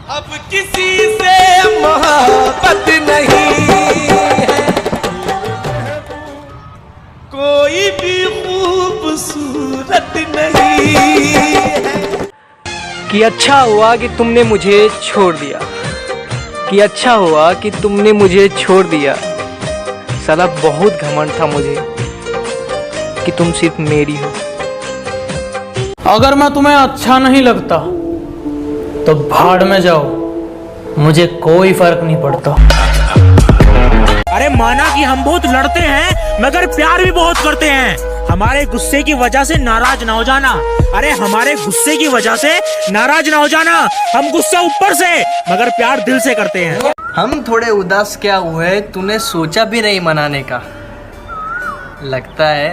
अब किसी से मोहब्बत नहीं है, कोई भी खूबसूरत नहीं है। कि अच्छा हुआ कि तुमने मुझे छोड़ दिया, कि अच्छा हुआ कि तुमने मुझे छोड़ दिया। साला बहुत घमंड था मुझे कि तुम सिर्फ मेरी हो। अगर मैं तुम्हें अच्छा नहीं लगता तो भाड़ में जाओ, मुझे कोई फर्क नहीं पड़ता। अरे माना कि हम बहुत लड़ते हैं मगर प्यार भी बहुत करते हैं। हमारे गुस्से की वजह से नाराज ना हो जाना। अरे हमारे गुस्से की वजह से नाराज ना हो जाना। हम गुस्सा ऊपर से मगर प्यार दिल से करते हैं। हम थोड़े उदास क्या हुए, तूने सोचा भी नहीं मनाने का। लगता है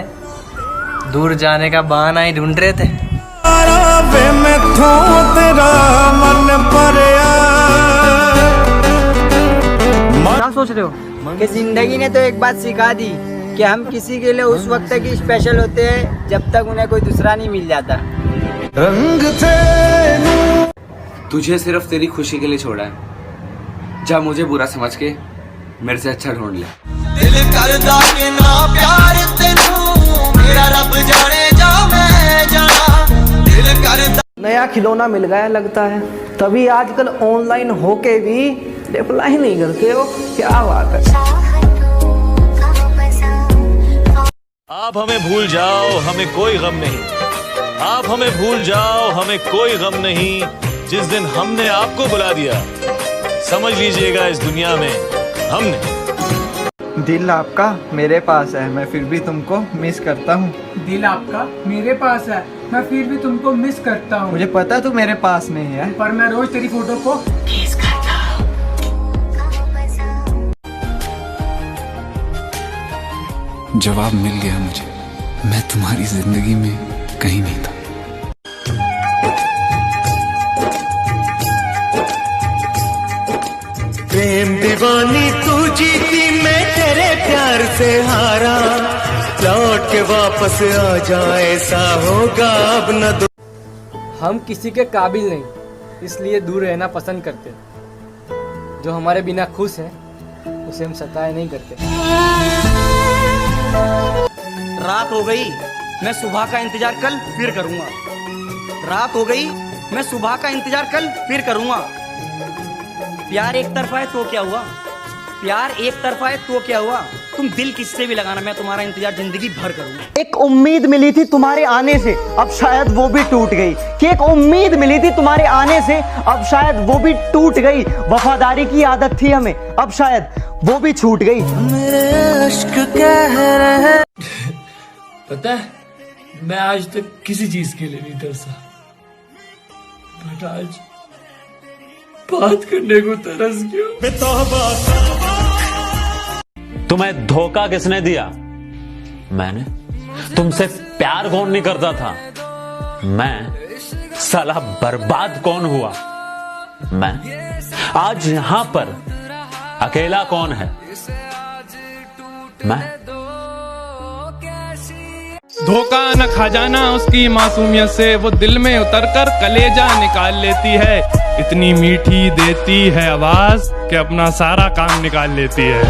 दूर जाने का बहाना ही ढूंढ रहे थे। क्या सोच रहे हो कि जिंदगी ने तो एक बात सिखा दी कि हम किसी के लिए उस वक्त तक स्पेशल होते हैं जब तक उन्हें कोई दूसरा नहीं मिल जाता। रंग थे तुझे सिर्फ तेरी खुशी के लिए छोड़ा है, जा मुझे बुरा समझ के मेरे से अच्छा ढूंढ ले। दिल करदा के ना प्यार तेनू मेरा रब जाने जा मैं जाना। दिल करदा नया खिलौना मिल गया लगता है, तभी आजकल ऑनलाइन होके भी रिप्लाई नहीं करते हो। क्या बात है। आप हमें भूल जाओ हमें कोई गम नहीं, आप हमें भूल जाओ हमें कोई गम नहीं। जिस दिन हमने आपको बुला दिया समझ लीजिएगा इस दुनिया में हमने। दिल आपका मेरे पास है, मैं फिर भी तुमको मिस करता हूँ। दिल आपका मेरे पास है, मैं फिर भी तुमको मिस करता हूँ। मुझे पता तू मेरे पास नहीं है, पर मैं रोज तेरी फोटो को किस करता हूँ। जवाब मिल गया मुझे, मैं तुम्हारी जिंदगी में कहीं नहीं था। प्रेम दीवानी तू जीती मैं तेरे प्यार से हारा, लौट के वापस आ जाए ऐसा होगा अब न दो। हम किसी के काबिल नहीं, इसलिए दूर रहना पसंद करते। जो हमारे बिना खुश है उसे हम सताए नहीं करते। रात हो गई, मैं सुबह का इंतजार कल फिर करूँगा। रात हो गई, मैं सुबह का इंतजार कल फिर करूँगा। प्यार एक तरफा है तो क्या हुआ, प्यार एक तरफा है तो क्या हुआ। तुम दिल किससे भी लगाना, मैं तुम्हारा इंतजार जिंदगी भर करूंगा। एक उम्मीद मिली थी तुम्हारे आने से, अब शायद वो भी टूट गई। कि एक उम्मीद मिली थी तुम्हारे आने से, अब शायद वो भी टूट गई। वफादारी की आदत थी हमें, अब शायद वो भी छूट गई। मेरे अश्क कह रहे। पता है मैं आज तक किसी चीज के लिए नहीं तरसा, बट आज बात करने को तरस गया। तुम्हें धोखा किसने दिया? मैंने। तुमसे प्यार कौन नहीं करता था? मैं। साला बर्बाद कौन हुआ? मैं। आज यहां पर अकेला कौन है? मैं। धोखा न खा जाना उसकी मासूमियत से, वो दिल में उतरकर कलेजा निकाल लेती है। इतनी मीठी देती है आवाज कि अपना सारा काम निकाल लेती है।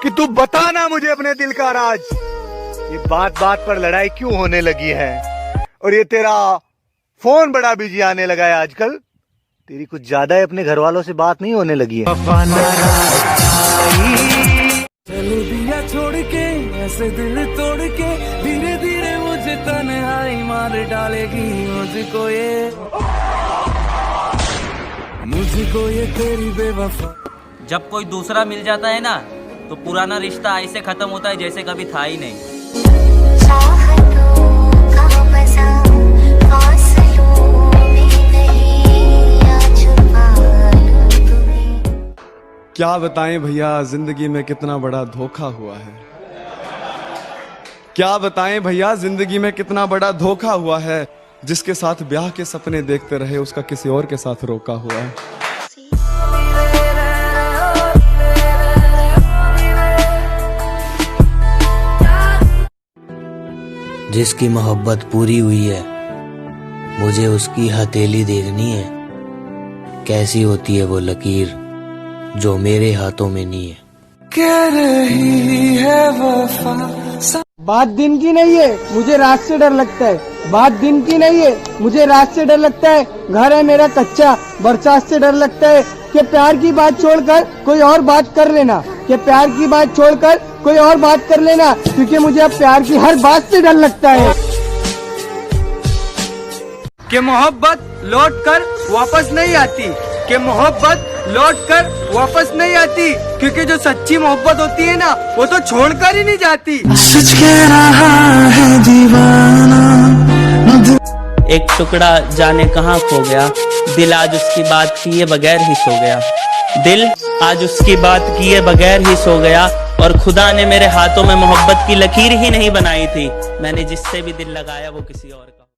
कि तू बता ना मुझे अपने दिल का राज, ये बात बात पर लड़ाई क्यों होने लगी है? और ये तेरा फोन बड़ा बिजी आने लगा है आजकल, तेरी कुछ ज्यादा ही अपने घर वालों से बात नहीं होने लगी है। चलो दिया छोड़ के ऐसे दिल तोड़ के, धीरे धीरे मुझे तन्हाई मार डालेगी। मुझको ये तेरी बेवफा। जब कोई दूसरा मिल जाता है ना तो पुराना रिश्ता ऐसे खत्म होता है जैसे कभी था ही नहीं। क्या बताएं भैया जिंदगी में कितना बड़ा धोखा हुआ है। क्या बताएं भैया जिंदगी में कितना बड़ा धोखा हुआ है। जिसके साथ ब्याह के सपने देखते रहे उसका किसी और के साथ रोका हुआ है। जिसकी मोहब्बत पूरी हुई है मुझे उसकी हथेली देखनी है। कैसी होती है वो लकीर जो मेरे हाथों में नहीं है। कह रही है वफा। बात दिन की नहीं है, मुझे रात से डर लगता है। बात दिन की नहीं है, मुझे रात से डर लगता है। घर है मेरा कच्चा, बरसात से डर लगता है कि प्यार की बात छोड़कर कोई और बात कर लेना, कि प्यार की बात छोड़कर कोई और बात कर लेना, क्योंकि मुझे अब प्यार की हर बात से डर लगता है। कि मोहब्बत लौट कर वापस नहीं आती, कि मोहब्बत लौट कर वापस नहीं आती, क्योंकि जो सच्ची मोहब्बत होती है ना वो तो छोड़कर ही नहीं जाती। सच कह रहा है दीवाना। एक टुकड़ा जाने कहाँ खो गया, दिल आज उसकी बात किए बगैर ही सो गया। दिल आज उसकी बात किए बगैर ही सो गया, और खुदा ने मेरे हाथों में मोहब्बत की लकीर ही नहीं बनाई थी। मैंने जिससे भी दिल लगाया वो किसी और